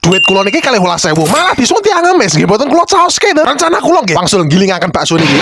duit kula niki kalih 12.000 malah disun tiyang ngemis nggih mboten kula caoske to. Rencana kula nggih wangsul gilingaken bakso niki.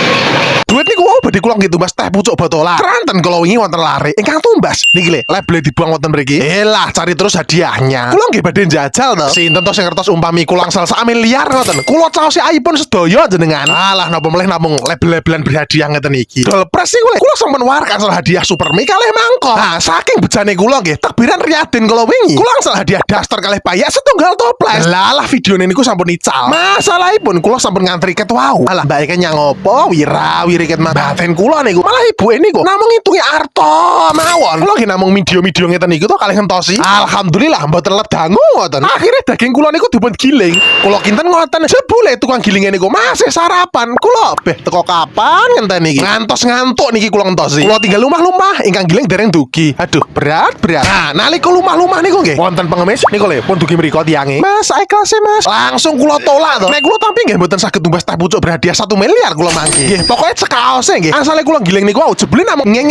Duit niku wau badhe kula nggih tumbas teh pucuk botolan. Keranten kula wingi wonten lare ingkang tumbas. Niki le label dibuang wonten mriki. Elah cari terus hadiahnya. Kula nggih badhe njajal to. Sinten to sing ngertos umpami kula angsal sak miliar ngoten. Kula caosi iPhone sedaya jenengan. Alah napa meleh namung label-labelan berhadiah ngeten iki. Dol pres niku le kula sampun warek angsal hadiah Super Mi kalih mangkok. Nah, saking bejane kula nggih takbiran Riyadin kula wingi. Kula angsal hadiah daster kalih payak setunggal toples. Lah videone niku sampun ical. Masalahipun kula sampun ngantri ket wau. Alah mbak Eka nyang opo wirawi riket baten kula niku. Malah ibu niku namung ngitungi arto mawon. Kula nggih namung video-video ngeten niku to kalih ngentosi. Alhamdulillah mboten ledangu ngoten. Akhire daging kula niku dipun giling. Kula kinten ngoten jebule tukang gilinge niku masih sarapan. Kula beh teko kapan ngenten iki. Ngantos ngantuk niki kula ngentosi. Kula tinggal lumah-lumah ingkang giling dereng dugi. Aduh berat. Nah nalika lumah-lumah niku nggih wonten pengemis niku lho pun dugi mriko tiyange. Mas ikhlas Mas. Langsung kula tolak to. Nek kula tampi nggih mboten saged tumbas teh pucuk berhadiah 1 miliar kula mangke. Nggih pokoke cekaose nggih. Asale kula giling niku wau jebule namung ngeng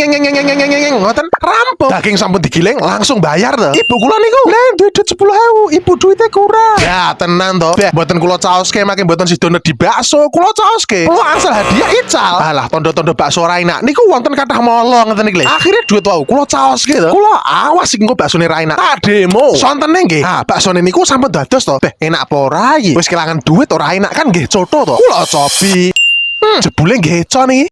ngoten rampung. Daging sampun digiling langsung bayar to. Ibu kula niku lha duit 10.000, ibu duitnya kurang. Ya tenan to. Beh mboten kula caoske makin mboten sido di bakso. Kula caoske. Kula asal hadiah ical. Alah tondo-tondo bakso ra enak. Niku wonten kathah molo ngeten iki lho. Akhire duit wau kula caoske to. Kula awas iki engko baksone ra enak. Tak demo. Sontene nggih. Ah baksone niku sampun dados to. Beh enak apa ora iki? Wis kelangan duit ora enak kan nggih coto to. Kula cobi. Jebule nggih eco niki.